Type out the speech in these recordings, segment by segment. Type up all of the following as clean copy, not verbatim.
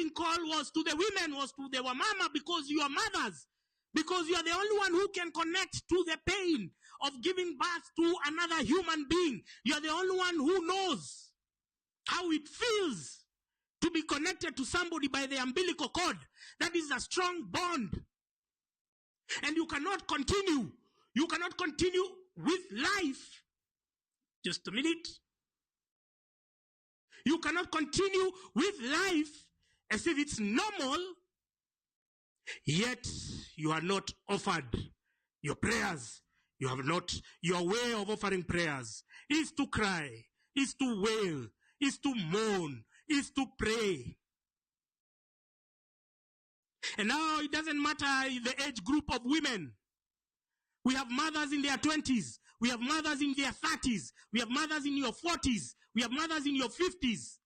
rallying call was to the women, was to the wamama, because you are mothers. Because you are the only one who can connect to the pain of giving birth to another human being. You are the only one who knows how it feels to be connected to somebody by the umbilical cord. That is a strong bond. And you cannot continue. You cannot continue with life. Just a minute. You cannot continue with life as if it's normal, yet you are not offered your prayers. You have not, your way of offering prayers is to cry, is to wail, is to moan, is to pray. And now it doesn't matter the age group of women. We have mothers in their 20s. We have mothers in their 30s. We have mothers in your 40s. We have mothers in your 50s.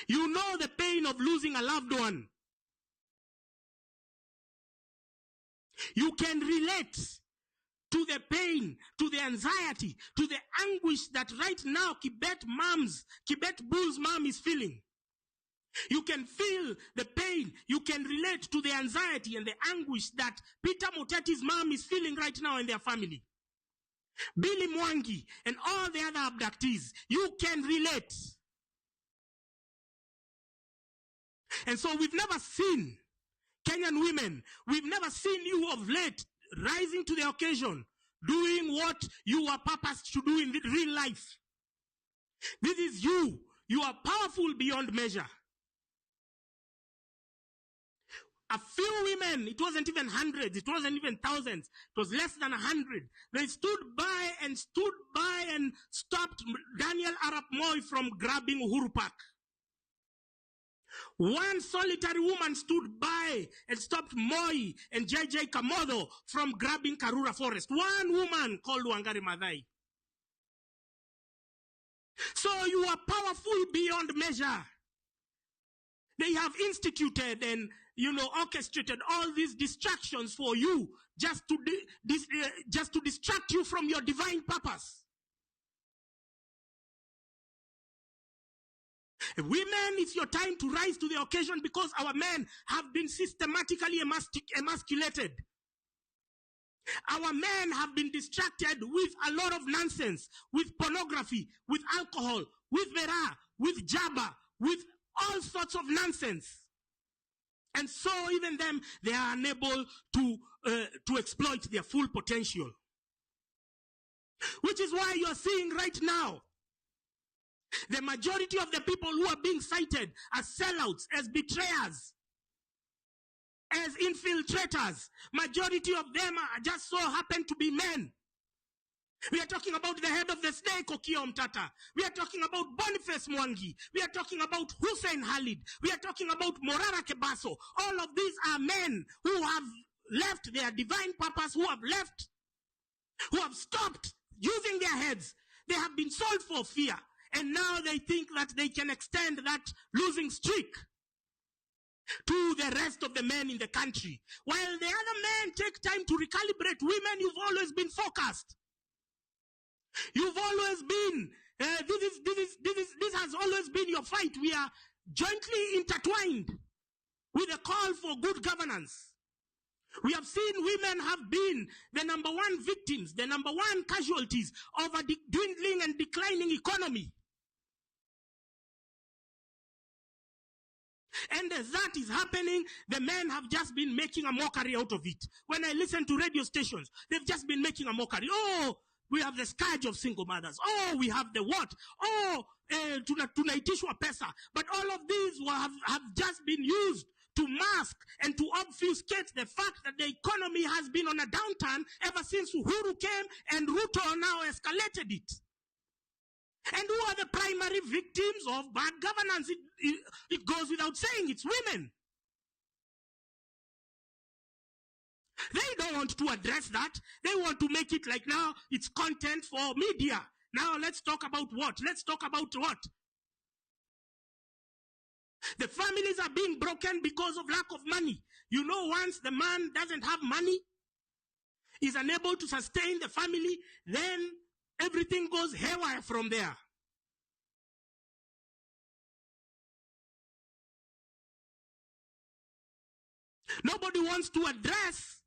You know the pain of losing a loved one. You can relate to the pain, to the anxiety, to the anguish that right now Kibet Bull's mom is feeling. You can feel the pain. You can relate to the anxiety and the anguish that Peter Muteti's mom is feeling right now in their family. Billy Mwangi and all the other abductees. You can relate. And so we've never seen Kenyan women, we've never seen you of late rising to the occasion, doing what you are purposed to do in real life. This is you. You are powerful beyond measure. A few women, it wasn't even hundreds, it wasn't even thousands, it was less than 100. They stood by and stopped Daniel Arap Moi from grabbing Uhuru Park. One solitary woman stood by and stopped Moi and JJ Kamodo from grabbing Karura Forest. One woman called Wangari Maathai. So you are powerful beyond measure. They have instituted and, orchestrated all these distractions for you just to distract you from your divine purpose. Women, it's your time to rise to the occasion because our men have been systematically emasculated. Our men have been distracted with a lot of nonsense, with pornography, with alcohol, with vera, with jabba, with all sorts of nonsense. And so even them, they are unable to exploit their full potential. Which is why you're seeing right now, the majority of the people who are being cited as sellouts, as betrayers, as infiltrators, majority of them are just so happen to be men. We are talking about the head of the snake, Okiya Omtata. We are talking about Boniface Mwangi. We are talking about Hussein Khalid. We are talking about Morara Kebaso. All of these are men who have left their divine purpose, who have stopped using their heads. They have been sold for fear. And now they think that they can extend that losing streak to the rest of the men in the country. While the other men take time to recalibrate, women, you've always been focused. You've always been, this has always been your fight. We are jointly intertwined with a call for good governance. We have seen women have been the number one victims, the number one casualties of a dwindling and declining economy. And as that is happening, the men have just been making a mockery out of it. When I listen to radio stations, they've just been making a mockery. Oh, we have the scourge of single mothers. Oh, we have the what? Oh, tunaitishwa pesa. But all of these have just been used to mask and to obfuscate the fact that the economy has been on a downturn ever since Uhuru came and Ruto now escalated it. And who are the primary victims of bad governance? It goes without saying, it's women. They don't want to address that. They want to make it like now it's content for media. Now let's talk about what? Let's talk about what? The families are being broken because of lack of money. You know, once the man doesn't have money, is unable to sustain the family, then everything goes haywire from there. Nobody wants to address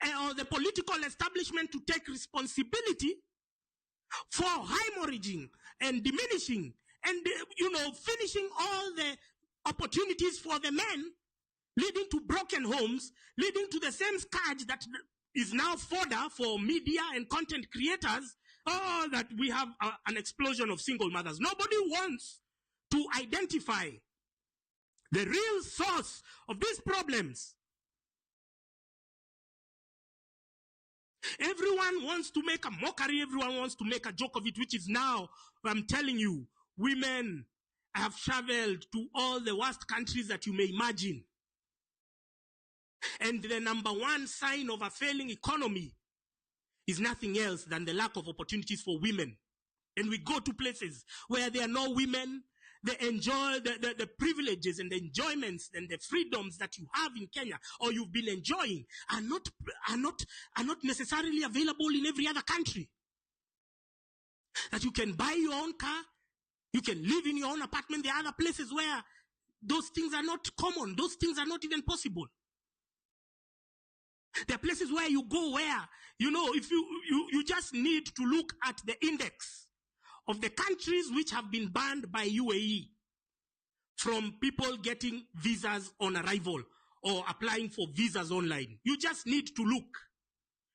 or the political establishment to take responsibility for hemorrhaging and diminishing and, finishing all the opportunities for the men, leading to broken homes, leading to the same scourge that is now fodder for media and content creators, that we have an explosion of single mothers. Nobody wants to identify the real source of these problems. Everyone wants to make a mockery, everyone wants to make a joke of it, which is now, I'm telling you, women have traveled to all the worst countries that you may imagine. And the number one sign of a failing economy is nothing else than the lack of opportunities for women. And we go to places where there are no women. They enjoy the privileges and the enjoyments and the freedoms that you have in Kenya or you've been enjoying are not necessarily available in every other country. That you can buy your own car, you can live in your own apartment. There are other places where those things are not common. Those things are not even possible. There are places where you go where, if you just need to look at the index of the countries which have been banned by UAE from people getting visas on arrival or applying for visas online. You just need to look.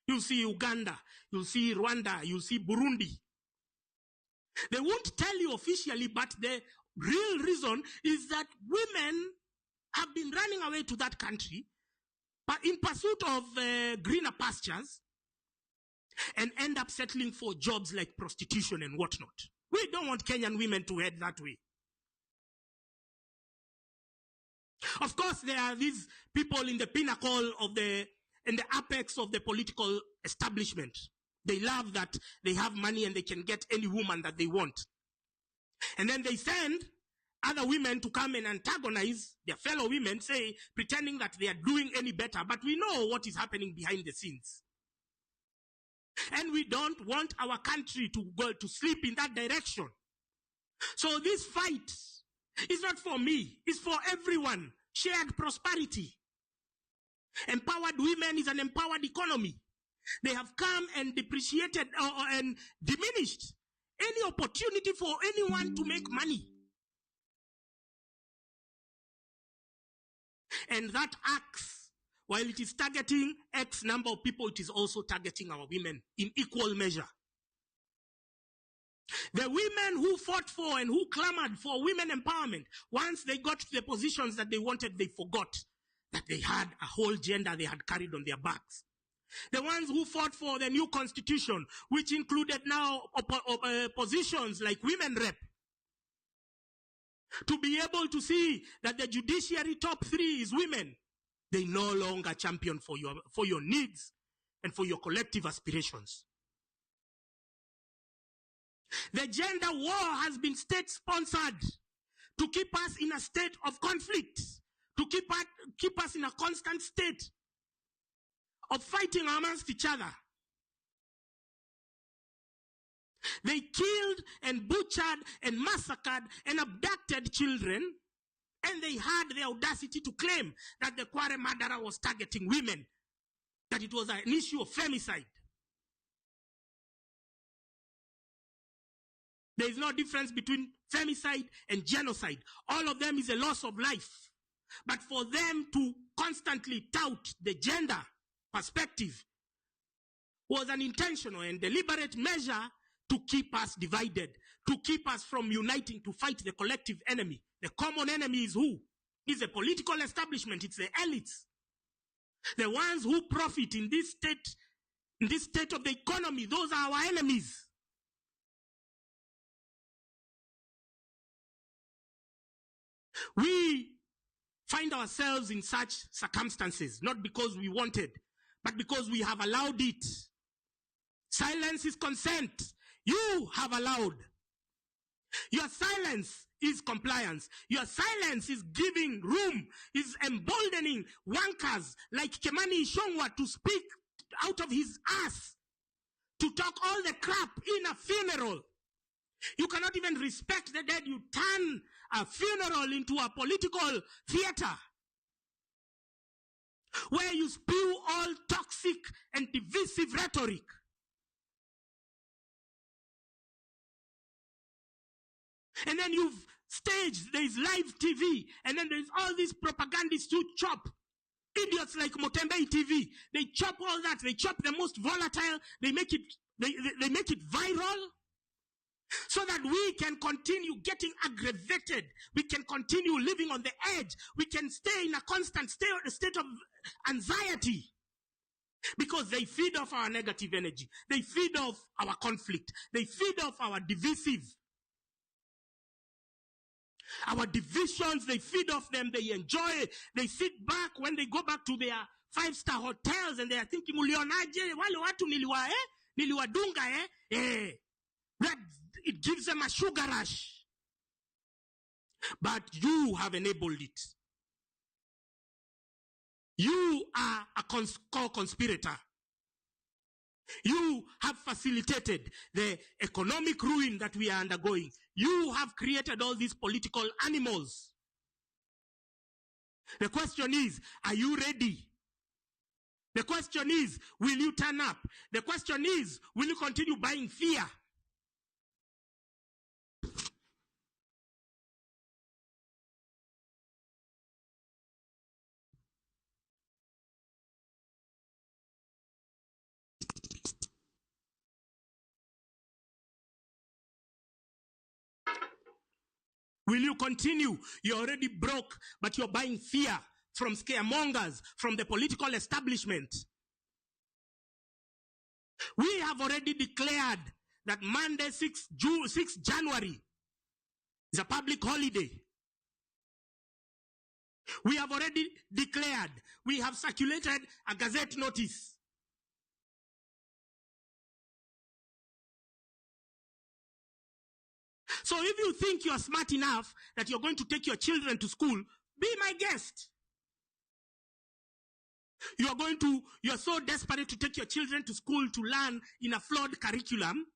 You'll see Uganda, you'll see Rwanda, you'll see Burundi. They won't tell you officially, but the real reason is that women have been running away to that country but in pursuit of greener pastures and end up settling for jobs like prostitution and whatnot. We don't want Kenyan women to head that way. Of course, there are these people in the pinnacle of in the apex of the political establishment. They love that they have money and they can get any woman that they want. And then they send other women to come and antagonize their fellow women, pretending that they are doing any better. But we know what is happening behind the scenes. And we don't want our country to go to sleep in that direction. So this fight is not for me. It's for everyone. Shared prosperity. Empowered women is an empowered economy. They have come and depreciated and diminished any opportunity for anyone to make money. And that acts, while it is targeting X number of people, it is also targeting our women in equal measure. The women who fought for and who clamored for women empowerment, once they got to the positions that they wanted, they forgot that they had a whole gender they had carried on their backs. The ones who fought for the new constitution, which included now positions like women rep, to be able to see that the judiciary top 3 is women, they no longer champion for your needs and for your collective aspirations. The gender war has been state-sponsored to keep us in a state of conflict, to keep us in a constant state of fighting amongst each other. They killed and butchered and massacred and abducted children, and they had the audacity to claim that the Kware murderer was targeting women, that it was an issue of femicide. There is no difference between femicide and genocide. All of them is a loss of life. But for them to constantly tout the gender perspective was an intentional and deliberate measure to keep us divided, to keep us from uniting to fight the collective enemy. The common enemy is who? It's the political establishment, it's the elites. The ones who profit in this state of the economy, those are our enemies. We find ourselves in such circumstances, not because we wanted, but because we have allowed it. Silence is consent. You have allowed. Your silence is compliance. Your silence is giving room, is emboldening wankers like Kemani Ishongwa to speak out of his ass, to talk all the crap in a funeral. You cannot even respect the dead. You turn a funeral into a political theater. where you spew all toxic and divisive rhetoric. And then you've staged, there's live TV, and then there's all these propagandists who chop. Idiots like Motembei TV, they chop all that. They chop the most volatile. They make it viral, so that we can continue getting aggravated. We can continue living on the edge. We can stay in a constant state of anxiety, because they feed off our negative energy. They feed off our conflict. They feed off our divisions. They feed off them. They enjoy it. They sit back when they go back to their 5-star hotels, and they are thinking, ulionaje wale watu niliwadunga that it gives them a sugar rush. But you have enabled it. You are a co-conspirator. You have facilitated the economic ruin that we are undergoing. You have created all these political animals. The question is, are you ready? The question is, will you turn up? The question is, will you continue buying fear? Will you continue? You're already broke, but you're buying fear from scaremongers, from the political establishment. We have already declared that Monday, 6 January is a public holiday. We have already declared, we have circulated a gazette notice. So if you think you're smart enough that you're going to take your children to school, be my guest. You're so desperate to take your children to school to learn in a flawed curriculum,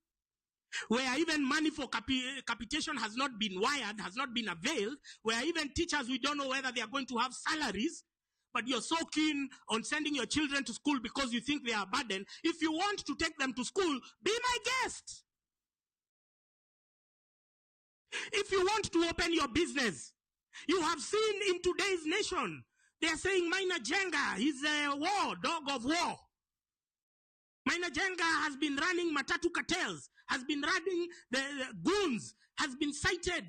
where even money for capitation has not been wired, has not been availed, where even teachers, we don't know whether they are going to have salaries, but you're so keen on sending your children to school because you think they are a burden. If you want to take them to school, be my guest. If you want to open your business, you have seen in today's nation, they are saying Maina Jenga is a dog of war. Maina Jenga has been running matatu cartels, has been running the goons, has been cited,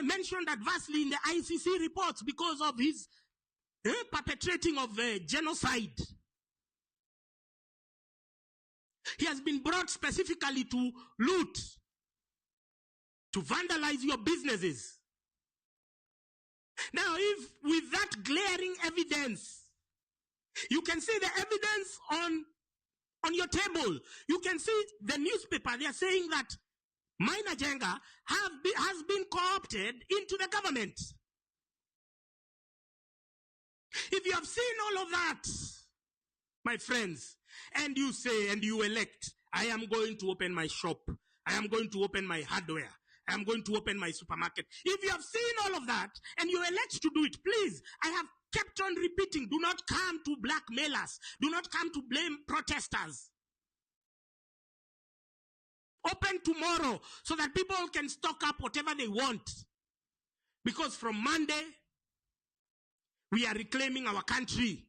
mentioned adversely in the ICC reports because of his perpetrating of genocide. He has been brought specifically to loot, to vandalize your businesses. Now, if with that glaring evidence, you can see the evidence on your table. You can see the newspaper. They are saying that Maina Jenga has been co-opted into the government. If you have seen all of that, my friends, and you say and you elect, I am going to open my shop, I am going to open my hardware, I am going to open my supermarket. If you have seen all of that and you elect to do it, please, I have kept on repeating, do not come to blackmail us. Do not come to blame protesters. Open tomorrow so that people can stock up whatever they want. Because from Monday, we are reclaiming our country.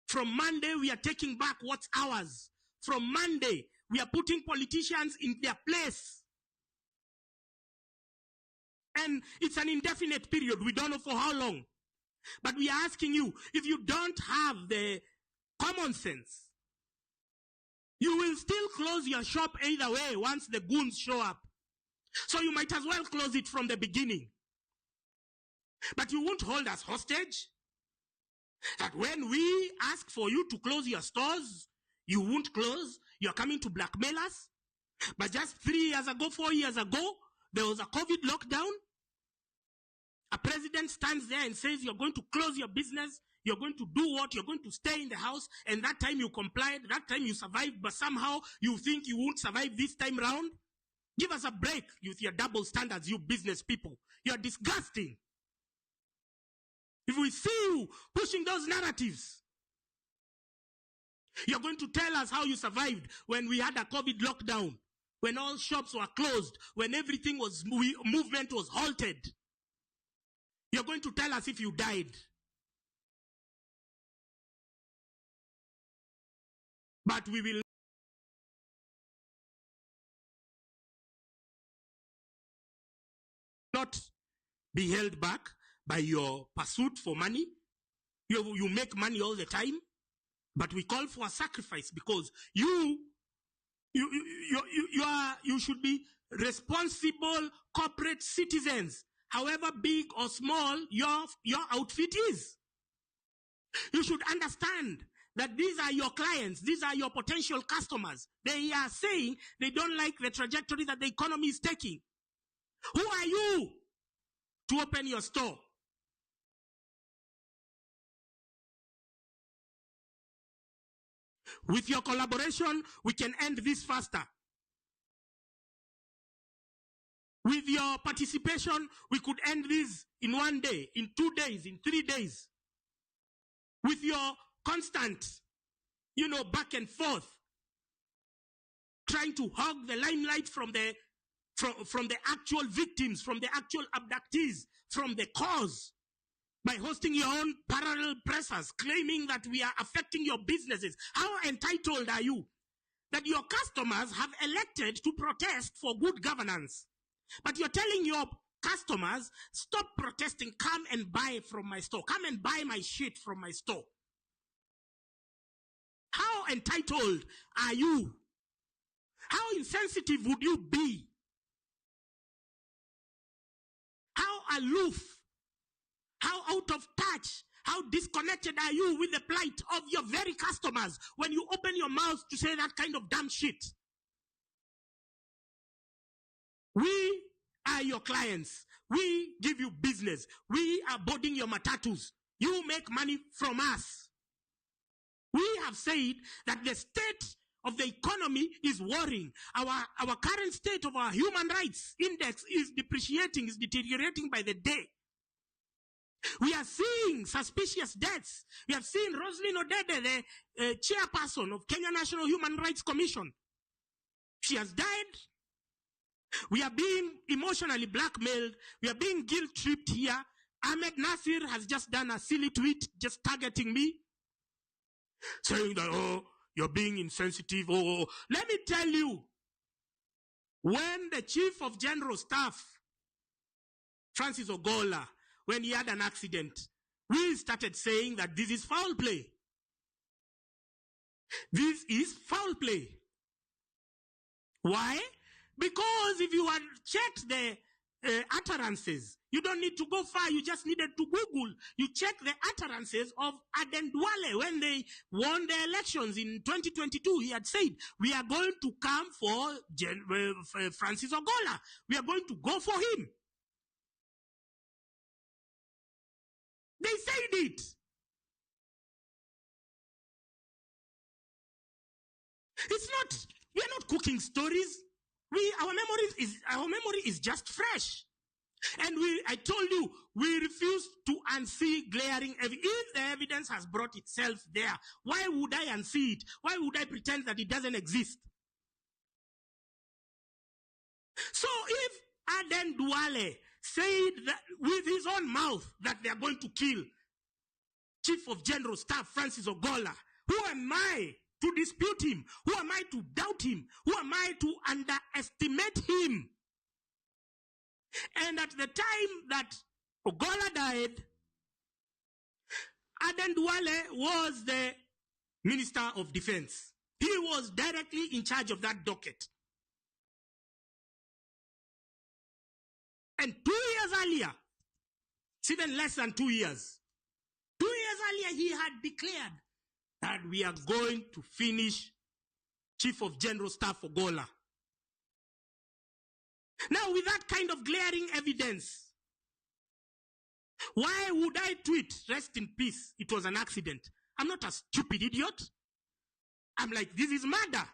From Monday, we are taking back what's ours. From Monday, we are putting politicians in their place. And it's an indefinite period. We don't know for how long. But we are asking you, if you don't have the common sense, you will still close your shop either way once the goons show up. So you might as well close it from the beginning. But you won't hold us hostage. That when we ask for you to close your stores, you won't close. You're coming to blackmail us. But just 3 years ago, 4 years ago, there was a COVID lockdown. A president stands there and says, you're going to close your business. You're going to do what? You're going to stay in the house. And that time you complied. That time you survived. But somehow you think you won't survive this time round. Give us a break with your double standards, you business people. You're disgusting. If we see you pushing those narratives, You're going to tell us how you survived when we had a COVID lockdown, when all shops were closed, when everything was, movement was halted. You're going to tell us if you died. But we will not be held back by your pursuit for money. You make money all the time, but we call for a sacrifice because you should be responsible corporate citizens, however big or small your outfit is. You should understand that these are your clients, these are your potential customers. They are saying they don't like the trajectory that the economy is taking. Who are you to open your store? With your collaboration, we can end this faster. With your participation, we could end this in 1 day, in 2 days, in 3 days. With your constant, back and forth, trying to hog the limelight from the actual victims, from the actual abductees, from the cause, by hosting your own parallel pressers, claiming that we are affecting your businesses. How entitled are you that your customers have elected to protest for good governance? But you're telling your customers, stop protesting, come and buy from my store. Come and buy my shit from my store. How entitled are you? How insensitive would you be? How aloof? How out of touch? How disconnected are you with the plight of your very customers when you open your mouth to say that kind of damn shit? We are your clients. We give you business. We are boarding your matatus. You make money from us. We have said that the state of the economy is worrying. Our current state of our human rights index is depreciating, is deteriorating by the day. We are seeing suspicious deaths. We have seen Roslyn Odede, the chairperson of Kenya National Human Rights Commission. She has died. We are being emotionally blackmailed. We are being guilt-tripped here. Ahmed Nasir has just done a silly tweet just targeting me, saying that, you're being insensitive. Let me tell you, when the Chief of General Staff, Frrancis Ogola, when he had an accident, we started saying that this is foul play. This is foul play. Why? Because if you had checked the utterances, you don't need to go far, you just needed to Google. You check the utterances of Aden Duale when they won the elections in 2022. He had said, we are going to come for Frrancis Ogola. We are going to go for him. They said it. It's not, we are not cooking stories. Our memory is just fresh. And I told you, we refuse to unsee glaring evidence. If the evidence has brought itself there, why would I unsee it? Why would I pretend that it doesn't exist? So if Aden Duale said that with his own mouth that they are going to kill Chief of General Staff Frrancis Ogola, who am I to dispute him? Who am I to doubt him? Who am I to underestimate him? And at the time that Ogola died, Aden Duale was the Minister of Defense. He was directly in charge of that docket. And 2 years earlier, it's even less than 2 years, 2 years earlier, he had declared that we are going to finish Chief of General Staff Ogola. Now, with that kind of glaring evidence, why would I tweet, rest in peace, it was an accident? I'm not a stupid idiot. I'm like, this is murder.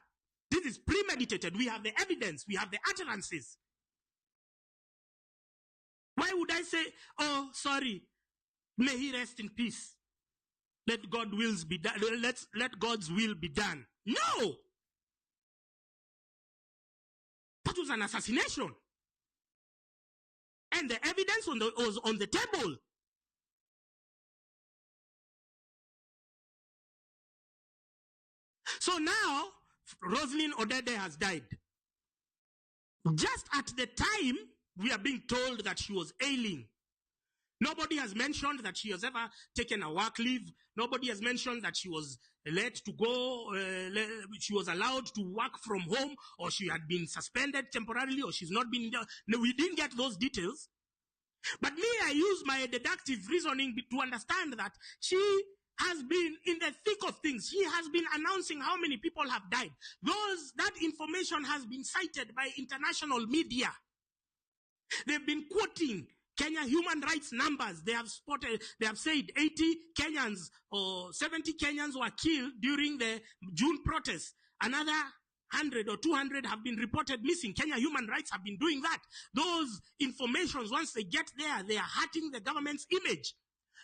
This is premeditated. We have the evidence. We have the utterances. Why would I say, oh, sorry, may he rest in peace? let God's will be done. Let God's will be done. No! That was an assassination. And the evidence was on the table. So now, Rosalind Odede has died. Just at the time, we are being told that she was ailing. Nobody has mentioned that she has ever taken a work leave. Nobody has mentioned that she was let to go, she was allowed to work from home, or she had been suspended temporarily, or she's not been there. No, we didn't get those details. But me, I use my deductive reasoning to understand that she has been in the thick of things. She has been announcing how many people have died. That information has been cited by international media. They've been quoting Kenya human rights numbers. They have said 80 Kenyans or 70 Kenyans were killed during the June protests. Another 100 or 200 have been reported missing. Kenya human rights have been doing that. Those informations, once they get there, they are hurting the government's image.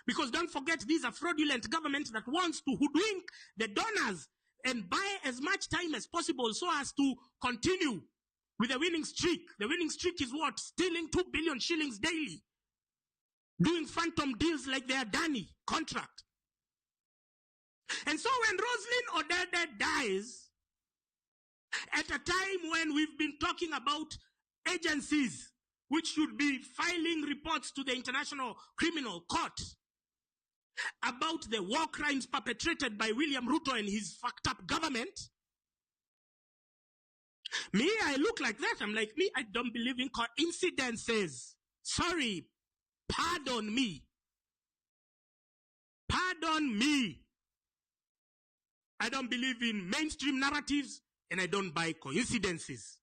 Because don't forget, these are fraudulent government that wants to hoodwink the donors and buy as much time as possible so as to continue with the winning streak. The winning streak is what? Stealing 2 billion shillings daily. Doing phantom deals like their Danny contract. And so when Rosalind Odede dies, at a time when we've been talking about agencies which should be filing reports to the International Criminal Court about the war crimes perpetrated by William Ruto and his fucked up government, me, I look like that. I'm like, me, I don't believe in coincidences. Sorry, pardon me. Pardon me. I don't believe in mainstream narratives, and I don't buy coincidences.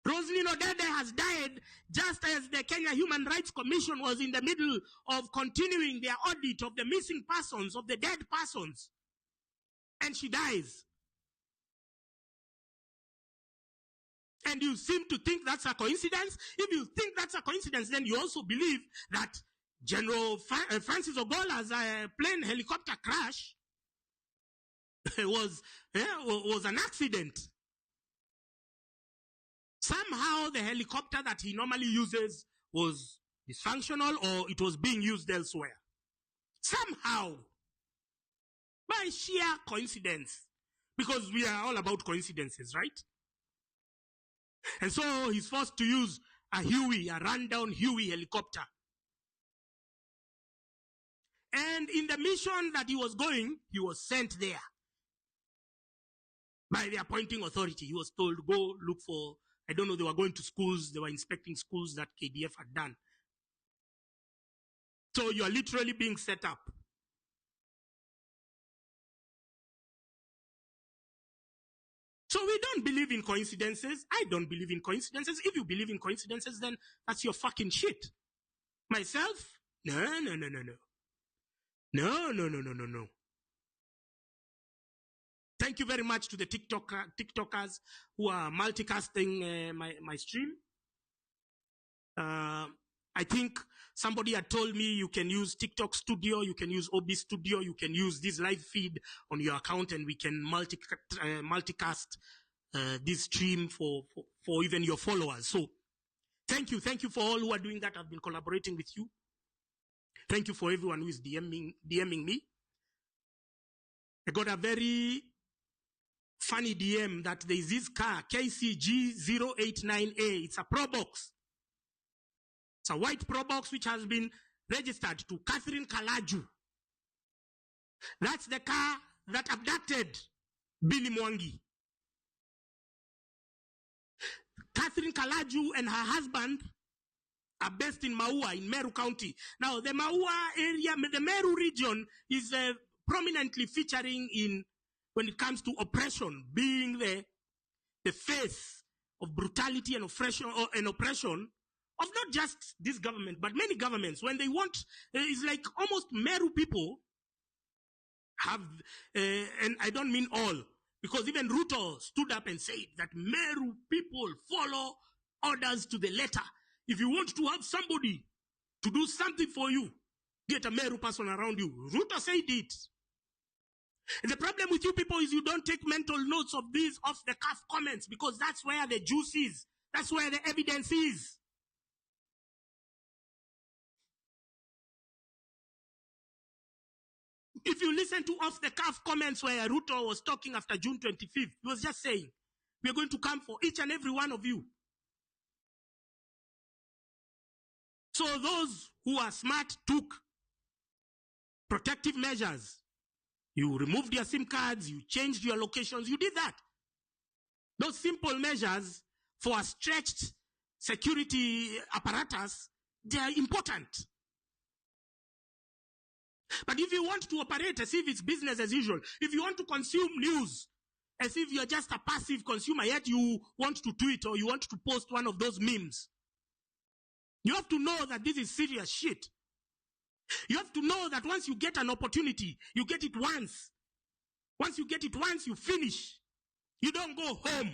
Rosalind Odede has died just as the Kenya Human Rights Commission was in the middle of continuing their audit of the missing persons, of the dead persons. And she dies. And you seem to think that's a coincidence? If you think that's a coincidence, then you also believe that General Frrancis Ogola's plane helicopter crash was an accident. Somehow the helicopter that he normally uses was dysfunctional, or it was being used elsewhere. Somehow. By sheer coincidence. Because we are all about coincidences, right? And so he's forced to use a Huey, a rundown Huey helicopter. And in the mission that he was going, he was sent there by the appointing authority. He was told, go look for, I don't know, they were going to schools, they were inspecting schools that KDF had done. So you are literally being set up. So we don't believe in coincidences. I don't believe in coincidences. If you believe in coincidences, then that's your fucking shit. Myself? No. No. Thank you very much to the TikTokers who are multicasting my stream. I think somebody had told me you can use TikTok Studio, you can use OB Studio, you can use this live feed on your account, and we can multicast this stream for even your followers. So thank you for all who are doing that. I've been collaborating with you. Thank you for everyone who is DMing me. I got a very funny DM that there is this car, KCG089A. It's a Pro Box. It's a white Pro Box which has been registered to Catherine Kalaju. That's the car that abducted Billy Mwangi. Catherine Kalaju and her husband are based in Maua, in Meru County. Now, the Maua area, the Meru region is prominently featuring when it comes to oppression, being the face of brutality and oppression of not just this government, but many governments. When they want, it's like almost Meru people have, and I don't mean all, because even Ruto stood up and said that Meru people follow orders to the letter. If you want to have somebody to do something for you, get a Meru person around you. Ruto said it. And the problem with you people is you don't take mental notes of these off-the-cuff comments, because that's where the juice is. That's where the evidence is. If you listen to off-the-cuff comments where Ruto was talking after June 25th, he was just saying, we are going to come for each and every one of you. So those who are smart took protective measures. You removed your SIM cards, you changed your locations, you did that. Those simple measures for a stretched security apparatus, they are important. But if you want to operate as if it's business as usual, if you want to consume news as if you're just a passive consumer, yet you want to tweet or you want to post one of those memes, you have to know that this is serious shit. You have to know that once you get an opportunity, you get it once. Once you get it once, you finish. You don't go home.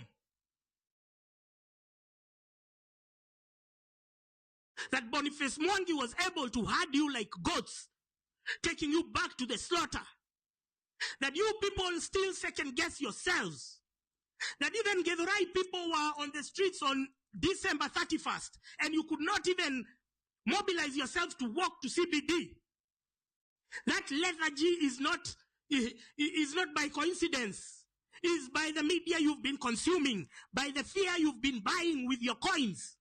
That Boniface Mwangi was able to herd you like goats, taking you back to the slaughter. That you people still second guess yourselves. That even Githurai people were on the streets on December 31st, and you could not even mobilize yourselves to walk to CBD. That lethargy is not by coincidence. It is by the media you've been consuming, by the fear you've been buying with your coins.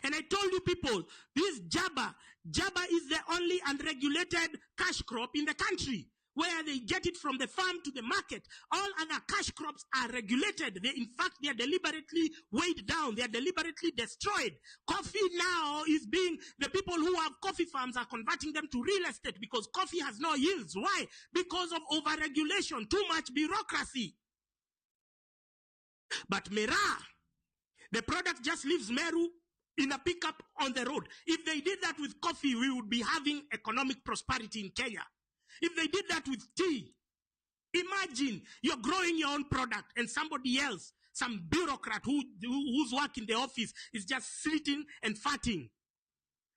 And I told you people, this Jaba is the only unregulated cash crop in the country, where they get it from the farm to the market. All other cash crops are regulated. In fact, they are deliberately weighed down. They are deliberately destroyed. Coffee now is the people who have coffee farms are converting them to real estate because coffee has no yields. Why? Because of over-regulation, too much bureaucracy. But Mera, the product just leaves Meru in a pickup on the road. If they did that with coffee, we would be having economic prosperity in Kenya. If they did that with tea, imagine you're growing your own product and somebody else, some bureaucrat whose work in the office is just sitting and farting.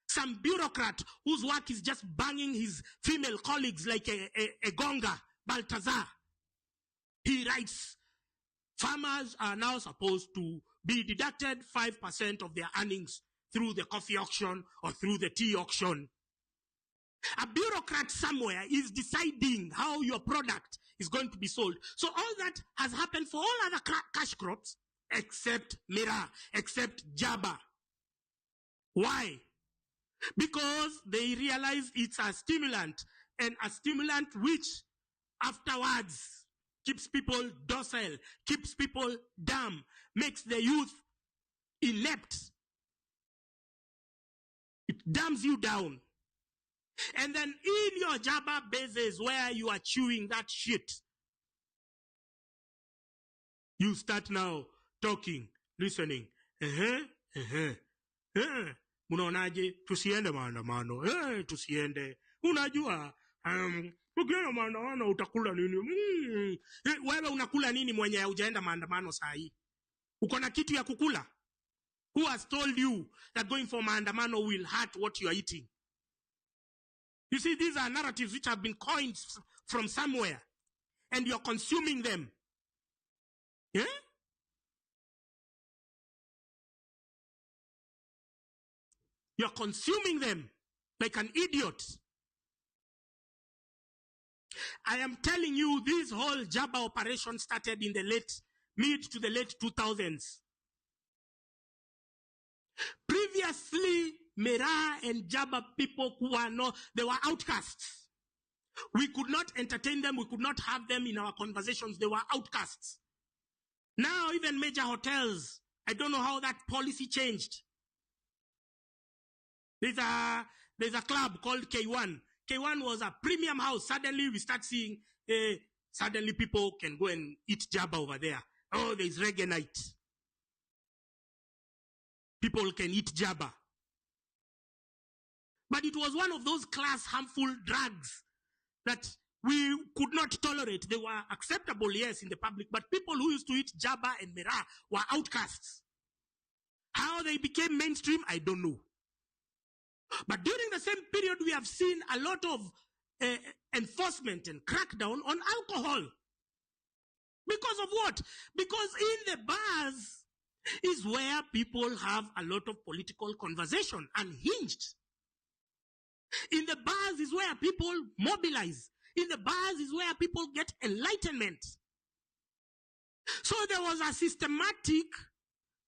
Some bureaucrat whose work is just banging his female colleagues like a gonga, Baltazar. He writes, farmers are now supposed to be deducted 5% of their earnings through the coffee auction or through the tea auction. A bureaucrat somewhere is deciding how your product is going to be sold. So all that has happened for all other cash crops except Mira, except Jaba. Why? Because they realize it's a stimulant, and a stimulant which afterwards keeps people docile, keeps people dumb, makes the youth inept. It dumbs you down. And then in your Jaba bases where you are chewing that shit, you start now talking, listening. Unaonaje tusiende maandamano? Tusiende. Unajua ukienda maandamano utakula nini? Wewe unakula nini mwenye hujaenda maandamano saa hii? Uko na kitu ya kukula? Who has told you that going for maandamano will hurt what you are eating? You see, these are narratives which have been coined from somewhere, and you're consuming them. Yeah? You're consuming them like an idiot. I am telling you, this whole Jaba operation started in the mid to the late 2000s. Previously, Mera and Jaba people they were outcasts. We could not entertain them. We could not have them in our conversations. They were outcasts. Now, even major hotels, I don't know how that policy changed. There's a club called K1. K1 was a premium house. Suddenly, we start seeing, suddenly people can go and eat Jaba over there. Oh, there's reggae night. People can eat Jaba. But it was one of those class harmful drugs that we could not tolerate. They were acceptable, yes, in the public, but people who used to eat Jaba and Mera were outcasts. How they became mainstream, I don't know. But during the same period, we have seen a lot of enforcement and crackdown on alcohol. Because of what? Because in the bars is where people have a lot of political conversation, unhinged. In the bars is where people mobilize. In the bars is where people get enlightenment. So there was a systematic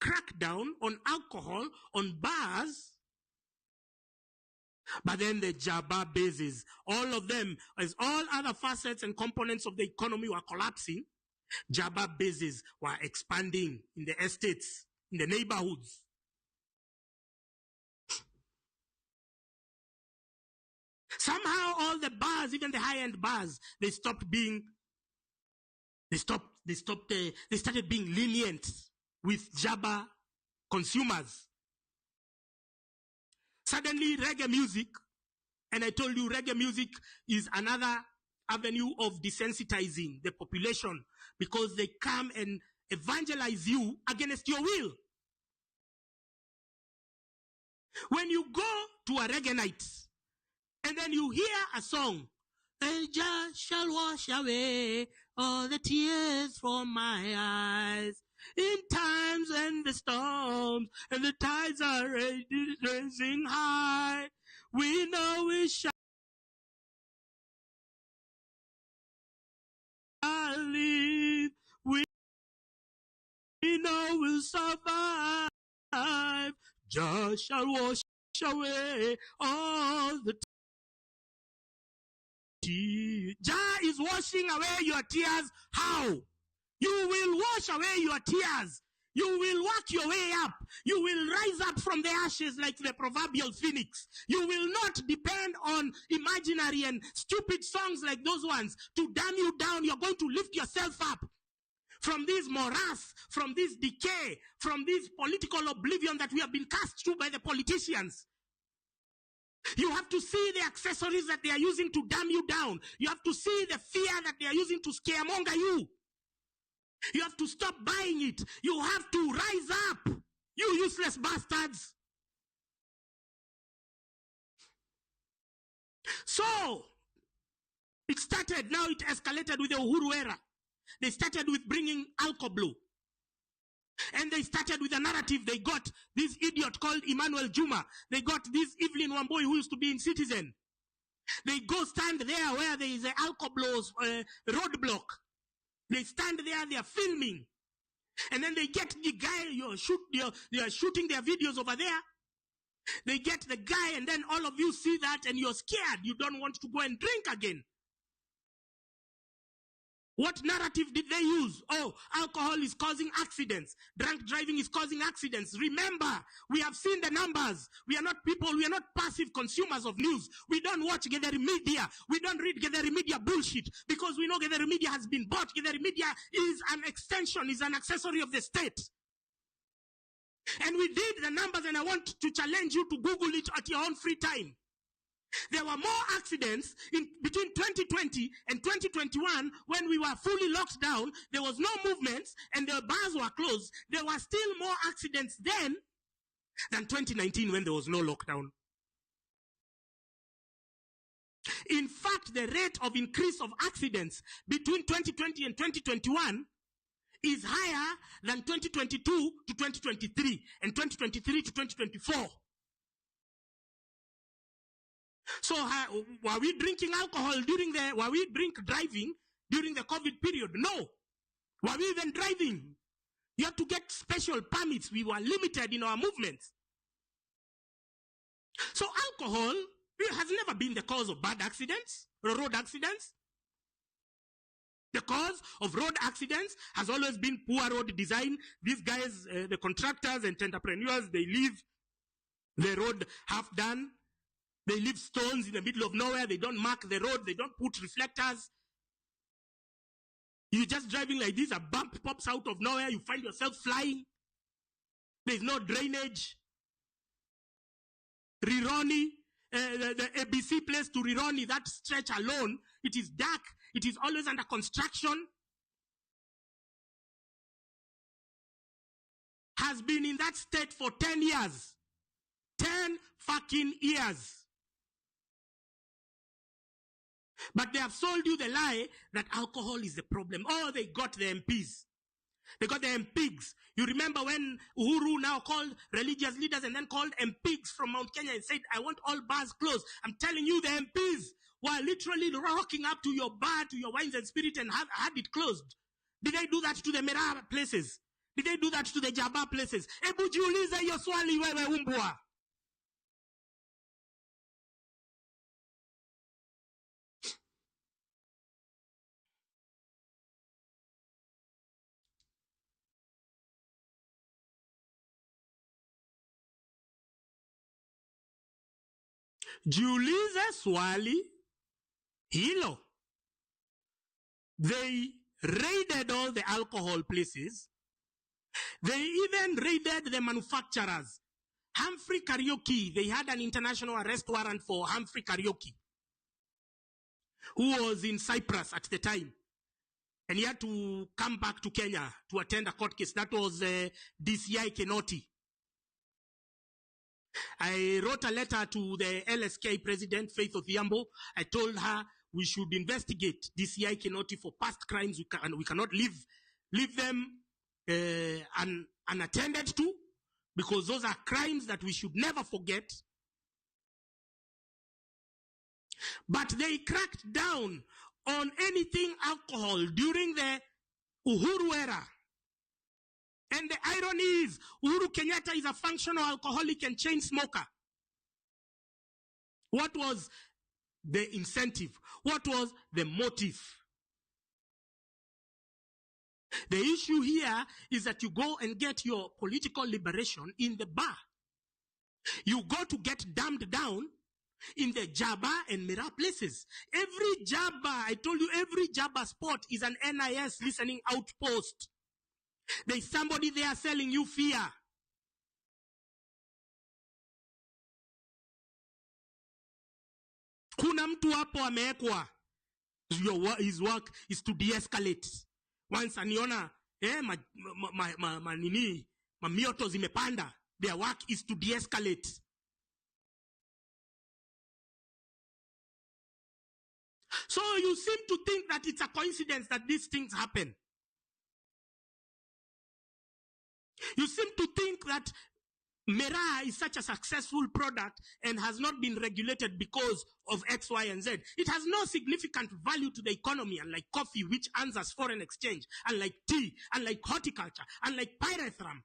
crackdown on alcohol, on bars. But then the Jabba bases, all of them, as all other facets and components of the economy were collapsing, Jabba bases were expanding in the estates, in the neighborhoods. Somehow all the bars, even the high-end bars, they started being lenient with Jabba consumers. Suddenly reggae music, and I told you reggae music is another avenue of desensitizing the population because they come and evangelize you against your will. When you go to a reggae night and then you hear a song, "Jah shall wash away all the tears from my eyes in times and the storms and the tides are rising high, we know we shall live, we know we'll survive. Jah shall wash away all the tears." Jah is washing away your tears. How? You will wash away your tears. You will work your way up. You will rise up from the ashes like the proverbial phoenix. You will not depend on imaginary and stupid songs like those ones to damn you down. You're going to lift yourself up from this morass, from this decay, from this political oblivion that we have been cast to by the politicians. You have to see the accessories that they are using to damn you down. You have to see the fear that they are using to scaremonger you. You have to stop buying it. You have to rise up, you useless bastards. So, it started, now it escalated with the Uhuru era. They started with bringing alcohol. And they started with a narrative. They got this idiot called Emmanuel Juma. They got this Evelyn Wamboi who used to be in Citizen. They go stand there where there is an alcohol roadblock. They stand there, they are filming. And then they get the guy, they are shooting their videos over there. They get the guy and then all of you see that and you're scared. You don't want to go and drink again. What narrative did they use? Oh, alcohol is causing accidents. Drunk driving is causing accidents. Remember, we have seen the numbers. We are not people, we are not passive consumers of news. We don't watch Gathering Media. We don't read Gathering Media bullshit because we know Gathering Media has been bought. Gathering Media is an extension, is an accessory of the state. And we did the numbers and I want to challenge you to Google it at your own free time. There were more accidents between 2020 and 2021 when we were fully locked down. There was no movements and the bars were closed. There were still more accidents then than 2019 when there was no lockdown. In fact, the rate of increase of accidents between 2020 and 2021 is higher than 2022 to 2023 and 2023 to 2024. So were we drinking alcohol were we driving during the COVID period? No. Were we even driving? You had to get special permits. We were limited in our movements. So alcohol has never been the cause of bad accidents or road accidents. The cause of road accidents has always been poor road design. These guys, the contractors and entrepreneurs, they leave the road half done. They leave stones in the middle of nowhere. They don't mark the road. They don't put reflectors. You're just driving like this. A bump pops out of nowhere. You find yourself flying. There's no drainage. Rironi, the ABC place to Rironi, that stretch alone, it is dark. It is always under construction. Has been in that state for 10 years. 10 fucking ears. But they have sold you the lie that alcohol is the problem. Oh, they got the MPs. They got the MPs. You remember when Uhuru now called religious leaders and then called MPs from Mount Kenya and said, I want all bars closed. I'm telling you, the MPs were literally rocking up to your bar, to your wines and spirit and had it closed. Did they do that to the Mera places? Did they do that to the Jaba places? Ebu jiulize hiyo swali wewe umbwa. Jiulize swali hilo. They raided all the alcohol places. They even raided the manufacturers. Humphrey Karaoke, they had an international arrest warrant for Humphrey Karaoke, who was in Cyprus at the time. And he had to come back to Kenya to attend a court case. That was DCI Kenoti. I wrote a letter to the LSK president, Faith Odhiambo. I told her we should investigate DCI Kenoti for past crimes. We cannot leave them unattended to, because those are crimes that we should never forget. But they cracked down on anything alcohol during the Uhuru era. And the irony is, Uhuru Kenyatta is a functional alcoholic and chain smoker. What was the incentive? What was the motive? The issue here is that you go and get your political liberation in the bar. You go to get dumbed down in the Jaba and Mira places. Every Jaba, I told you, every Jaba spot is an NIS listening outpost. There's somebody there selling you fear. Kuna mtu hapo amewekwa. His work is to de-escalate. Once aniona mamioto zimepanda, their work is to de-escalate. So you seem to think that it's a coincidence that these things happen. You seem to think that Mera is such a successful product and has not been regulated because of X, Y, and Z. It has no significant value to the economy, unlike coffee, which earns us foreign exchange, unlike tea, unlike horticulture, unlike pyrethrum.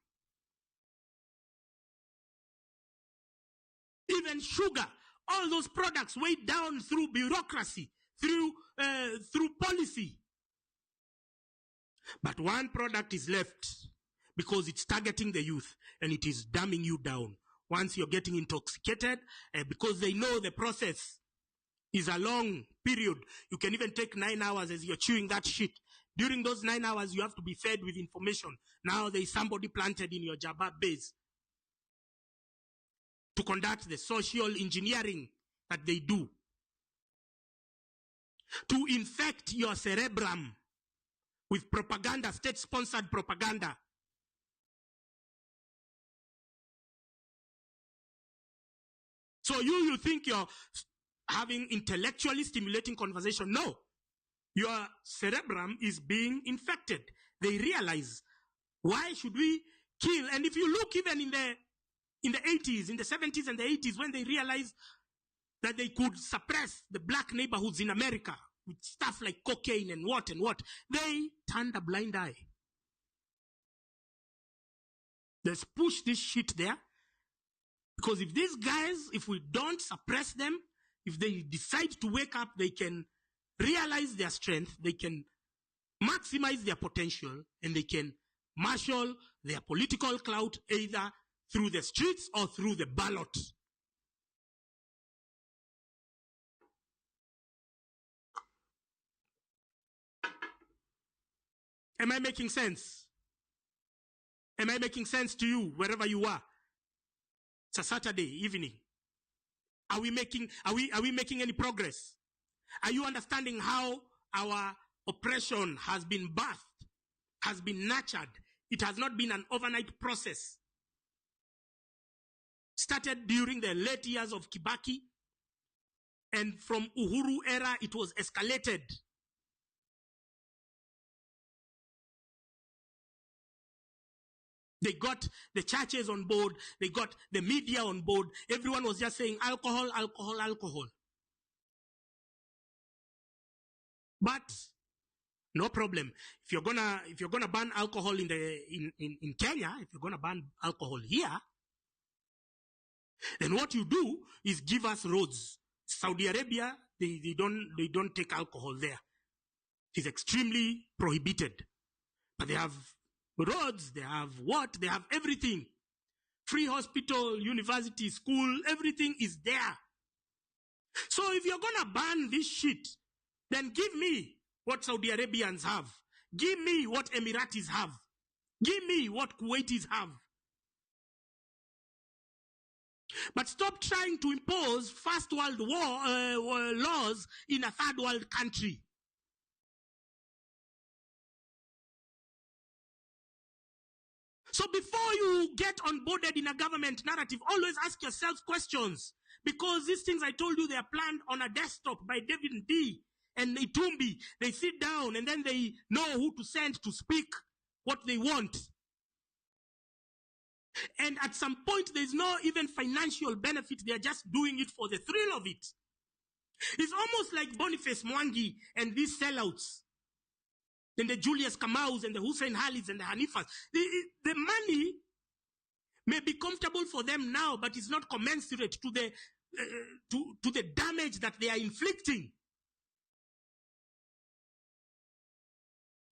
Even sugar, all those products weighed down through bureaucracy, through policy. But one product is left, because it's targeting the youth and it is dumbing you down. Once you're getting intoxicated, because they know the process is a long period. You can even take 9 hours as you're chewing that shit. During those 9 hours, you have to be fed with information. Now there is somebody planted in your Jaba base to conduct the social engineering that they do, to infect your cerebrum with propaganda, state-sponsored propaganda. So you think you're having intellectually stimulating conversation. No. Your cerebrum is being infected. They realize, why should we kill? And if you look even in the 80s, in the 70s and the 80s, when they realized that they could suppress the black neighborhoods in America with stuff like cocaine and what, they turned a blind eye. Let's push this shit there. Because if these guys, if we don't suppress them, if they decide to wake up, they can realize their strength, they can maximize their potential, and they can marshal their political clout either through the streets or through the ballot. Am I making sense? Am I making sense to you, wherever you are? It's a Saturday evening. Are we making any progress? Are you understanding how our oppression has been birthed, has been nurtured? It has not been an overnight process. Started during the late years of Kibaki, and from Uhuru era, it was escalated. They got the churches on board, they got the media on board. Everyone was just saying alcohol, alcohol, alcohol. But no problem. If you're gonna ban alcohol in Kenya, if you're gonna ban alcohol here, then what you do is give us roads. Saudi Arabia, they don't take alcohol there. It's extremely prohibited. But they have roads, they have what? They have everything. Free hospital, university, school, everything is there. So if you're gonna ban this shit, then give me what Saudi Arabians have. Give me what Emiratis have. Give me what Kuwaitis have. But stop trying to impose first world war laws in a third world country. So before you get onboarded in a government narrative, always ask yourself questions. Because these things I told you, they are planned on a desktop by David D. and Itumbi. They sit down and then they know who to send to speak what they want. And at some point, there's no even financial benefit. They're just doing it for the thrill of it. It's almost like Boniface Mwangi and these sellouts. And the Julius Kamaus and the Hussein Halis and the Hanifas. The money may be comfortable for them now, but it's not commensurate to the damage that they are inflicting.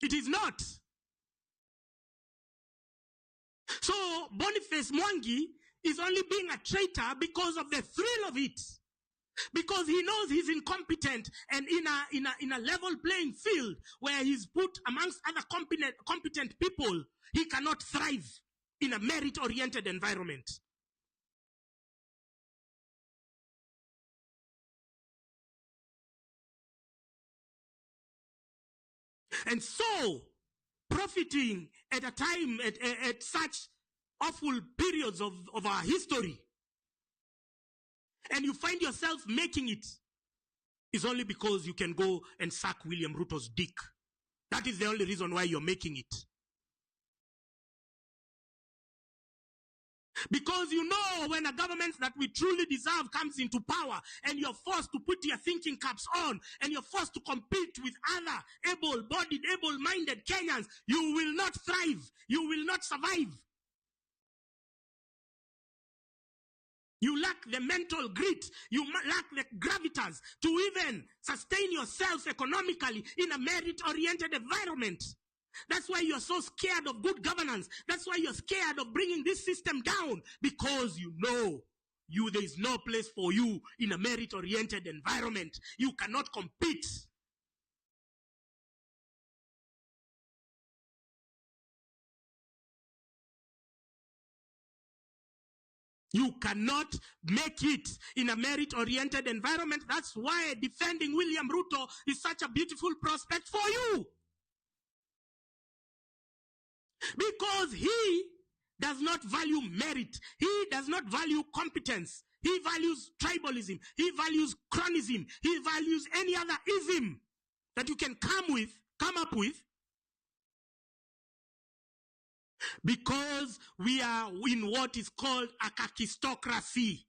It is not. So Boniface Mwangi is only being a traitor because of the thrill of it. Because he knows he's incompetent, and in a level playing field where he's put amongst other competent people, he cannot thrive in a merit-oriented environment. And so, profiting at a time, at such awful periods of our history, and you find yourself making it, is only because you can go and suck William Ruto's dick. That is the only reason why you're making it. Because you know when a government that we truly deserve comes into power and you're forced to put your thinking caps on and you're forced to compete with other able-bodied, able-minded Kenyans, you will not thrive. You will not survive. You lack the mental grit. You lack the gravitas to even sustain yourself economically in a merit-oriented environment. That's why you're so scared of good governance. That's why you're scared of bringing this system down, because you know there is no place for you in a merit-oriented environment. You cannot compete. You cannot make it in a merit-oriented environment. That's why defending William Ruto is such a beautiful prospect for you. Because he does not value merit. He does not value competence. He values tribalism. He values chronism. He values any other ism that you can come up with. Because we are in what is called a kakistocracy.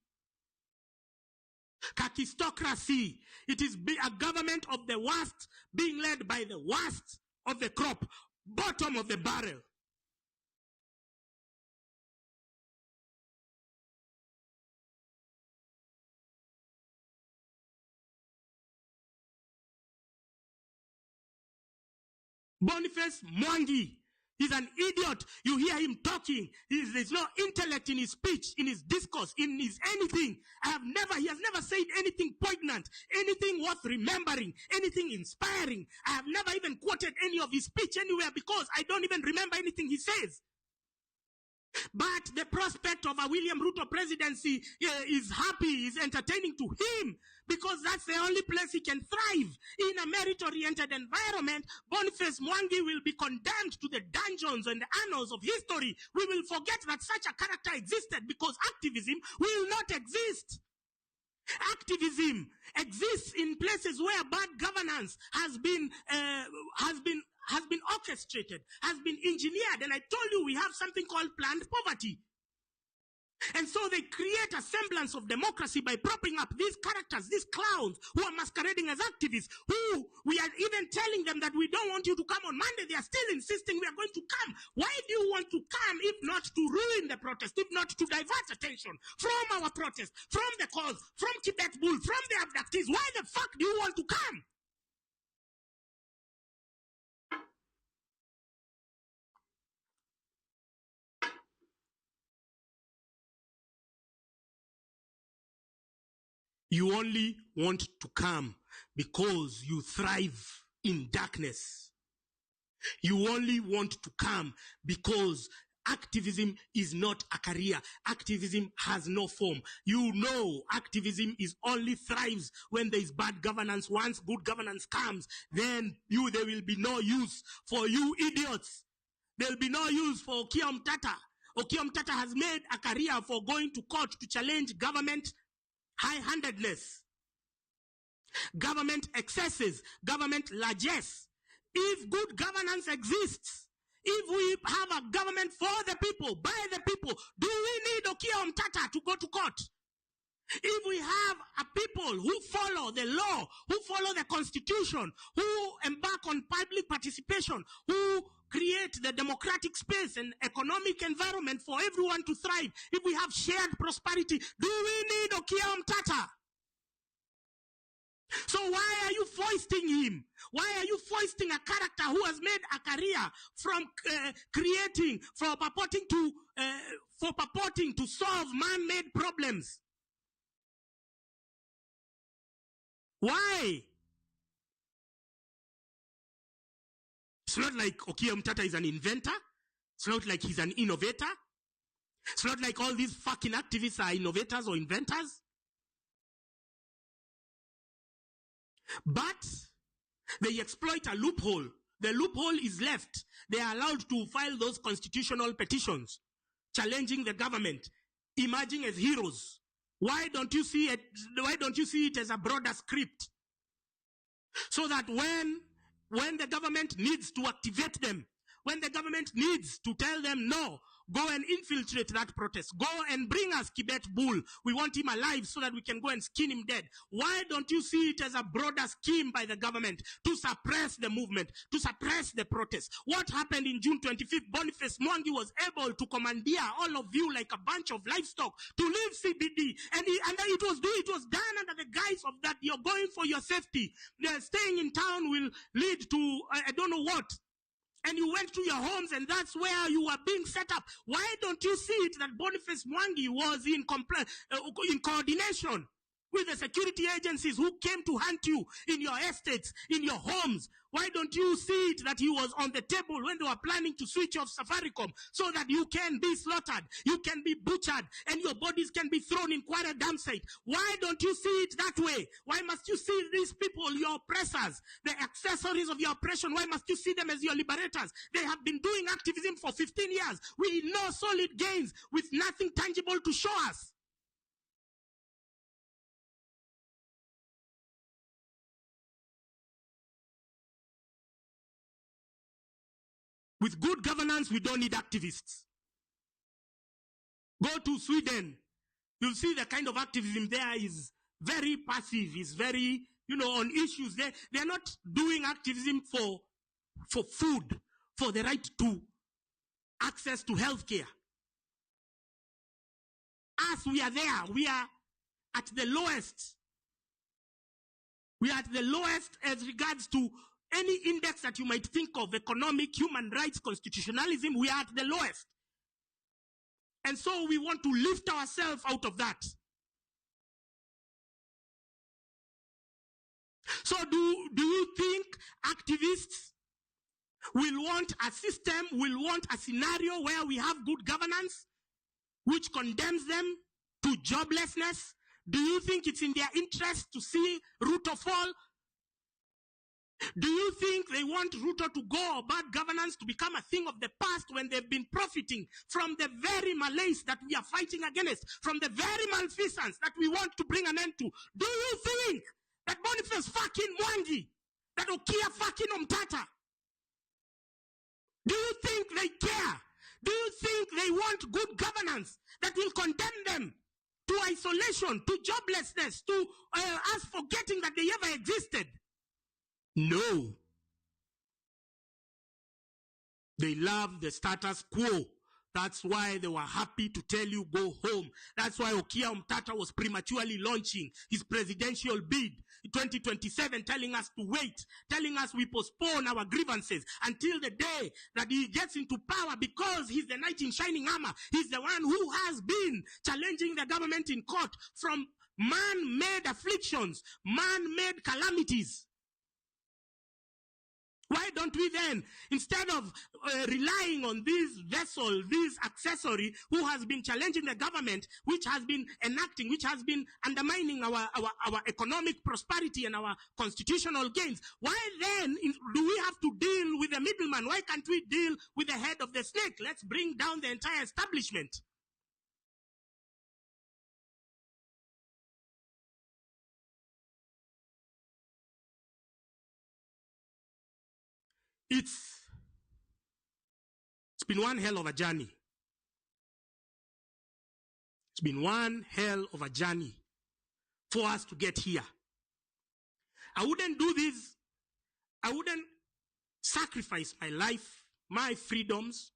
Kakistocracy. It is a government of the worst being led by the worst of the crop, bottom of the barrel. Boniface Mwangi is an idiot. You hear him talking. There's no intellect in his speech, in his discourse, in his anything. He has never said anything poignant, anything worth remembering, anything inspiring. I have never even quoted any of his speech anywhere because I don't even remember anything he says. But the prospect of a William Ruto presidency is happy, is entertaining to him, because that's the only place he can thrive. In a merit-oriented environment, Boniface Mwangi will be condemned to the dungeons and the annals of history. We will forget that such a character existed, because activism will not exist. Activism exists in places where bad governance has been orchestrated, has been engineered. And I told you we have something called planned poverty. And so they create a semblance of democracy by propping up these characters, these clowns who are masquerading as activists, who we are even telling them that we don't want you to come on Monday. They are still insisting we are going to come. Why do you want to come if not to ruin the protest, if not to divert attention from our protest, from the cause, from Tibet Bull, from the abductees? Why the fuck do you want to come? You only want to come because you thrive in darkness. You only want to come because activism is not a career. Activism has no form. You know, activism is only thrives when there is bad governance. Once good governance comes, then there will be no use for you idiots. There will be no use for Okiya Mtata. Okiya Mtata has made a career for going to court to challenge government high-handedness, government excesses, government largesse. If good governance exists, if we have a government for the people, by the people, do we need Okiya Mtata to go to court? If we have a people who follow the law, who follow the constitution, who embark on public participation, who create the democratic space and economic environment for everyone to thrive, if we have shared prosperity, do we need Okiya Mtata? So why are you foisting him? Why are you foisting a character who has made a career from purporting to solve man-made problems? Why? It's not like Okiya Mtata is an inventor. It's not like he's an innovator. It's not like all these fucking activists are innovators or inventors. But they exploit a loophole. The loophole is left. They are allowed to file those constitutional petitions challenging the government, emerging as heroes. Why don't you see it? Why don't you see it as a broader script? So that when the government needs to activate them, when the government needs to tell them no, go and infiltrate that protest, go and bring us Tibet Bull, we want him alive so that we can go and skin him dead. Why don't you see it as a broader scheme by the government to suppress the movement, to suppress the protest? What happened in June 25th? Boniface Mwangi was able to commandeer all of you like a bunch of livestock to leave CBD, and it was done under the guise of that you're going for your safety. Staying in town will lead to I don't know what. And you went to your homes, and that's where you were being set up. Why don't you see it that Boniface Mwangi was in coordination with the security agencies who came to hunt you in your estates, in your homes? Why don't you see it that he was on the table when they were planning to switch off Safaricom so that you can be slaughtered, you can be butchered, and your bodies can be thrown in Kwara dam site? Why don't you see it that way? Why must you see these people, your oppressors, the accessories of your oppression? Why must you see them as your liberators? They have been doing activism for 15 years with no solid gains, with nothing tangible to show us. With good governance, we don't need activists. Go to Sweden. You'll see the kind of activism there is very passive, is very, on issues. They're not doing activism for food, for the right to access to healthcare. Us, we are there. We are at the lowest. We are at the lowest as regards to any index that you might think of, economic, human rights, constitutionalism. We are at the lowest. And so we want to lift ourselves out of that. So do you think activists We'll want a system, we'll want a scenario where we have good governance, which condemns them to joblessness. Do you think it's in their interest to see Ruto fall? Do you think they want Ruto to go or bad governance to become a thing of the past when they've been profiting from the very malaise that we are fighting against, from the very malfeasance that we want to bring an end to? Do you think that Boniface fucking Mwangi, that Okia fucking Omtata, do you think they care? Do you think they want good governance that will condemn them to isolation, to joblessness, to us forgetting that they ever existed? No. They love the status quo. That's why they were happy to tell you go home. That's why Okia Omtata was prematurely launching his presidential bid in 2027, telling us to wait, telling us we postpone our grievances until the day that he gets into power, because he's the knight in shining armor. He's the one who has been challenging the government in court from man-made afflictions, man-made calamities. Why don't we then, instead of relying on this vessel, this accessory, who has been challenging the government, which has been enacting, which has been undermining our economic prosperity and our constitutional gains, why then do we have to deal with the middleman? Why can't we deal with the head of the snake? Let's bring down the entire establishment. It's been one hell of a journey. It's been one hell of a journey for us to get here. I wouldn't do this. I wouldn't sacrifice my life, my freedoms,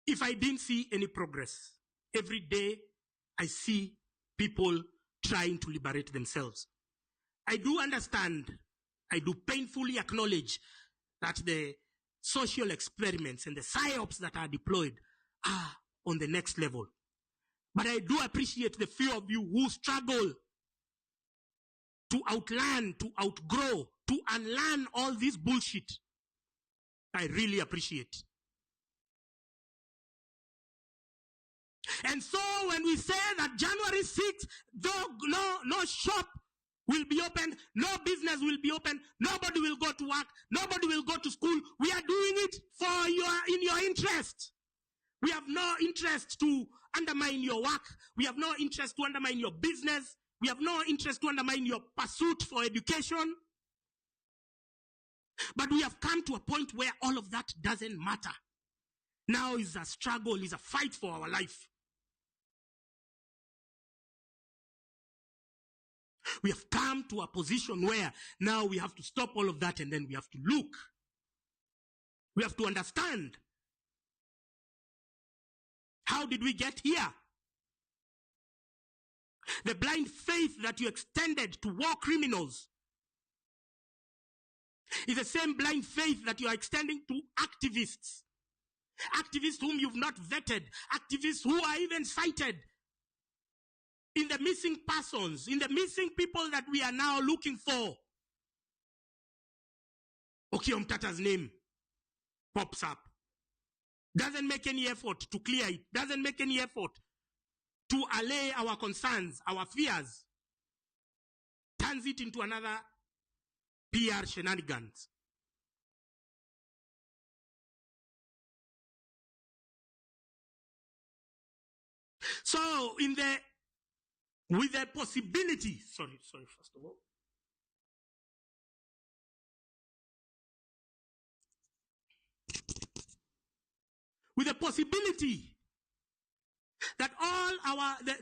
if I didn't see any progress. Every day I see people trying to liberate themselves. I do understand, I do painfully acknowledge that the social experiments and the psyops that are deployed are on the next level. But I do appreciate the few of you who struggle to outlearn, to outgrow, to unlearn all this bullshit. I really appreciate. And so when we say that January 6th, no shop will be open, no business will be open, nobody will go to work, nobody will go to school, we are doing it in your interest. We have no interest to undermine your work. We have no interest to undermine your business. We have no interest to undermine your pursuit for education. But we have come to a point where all of that doesn't matter. Now is a struggle, is a fight for our life. We have come to a position where now we have to stop all of that, and then we have to look. We have to understand. How did we get here? The blind faith that you extended to war criminals is the same blind faith that you are extending to activists. Activists whom you've not vetted. Activists who are even cited in the missing persons, in the missing people that we are now looking for. Okia Omtata's name pops up. Doesn't make any effort to clear it. Doesn't make any effort to allay our concerns, our fears. Turns it into another PR shenanigans. So with the possibility, sorry, first of all. With the possibility that all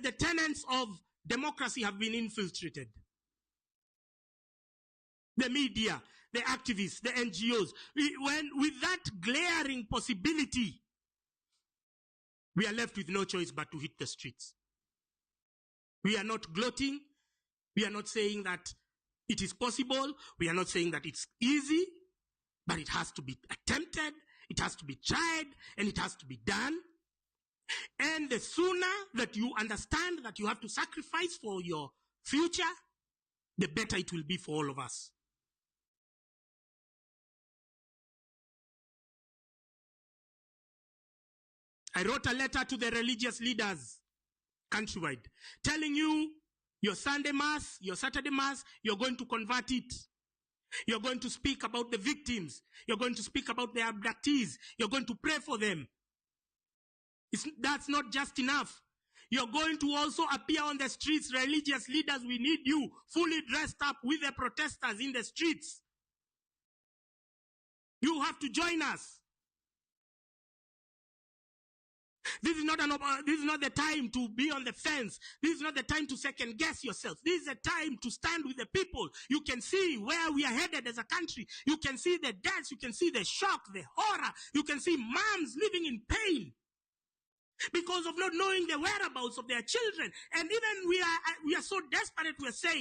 the tenets of democracy have been infiltrated. The media, the activists, the NGOs. With that glaring possibility, we are left with no choice but to hit the streets. We are not gloating. We are not saying that it is possible. We are not saying that it's easy, but it has to be attempted. It has to be tried, and it has to be done. And the sooner that you understand that you have to sacrifice for your future, the better it will be for all of us. I wrote a letter to the religious leaders countrywide, telling you your Sunday Mass, your Saturday Mass, you're going to convert it. You're going to speak about the victims. You're going to speak about the abductees. You're going to pray for them. That's not just enough. You're going to also appear on the streets. Religious leaders, we need you fully dressed up with the protesters in the streets. You have to join us. This is not the time to be on the fence. This is not the time to second guess yourself. This is a time to stand with the people. You can see where we are headed as a country. You can see the deaths. You can see the shock, the horror. You can see moms living in pain because of not knowing the whereabouts of their children. And even we are so desperate, we're saying,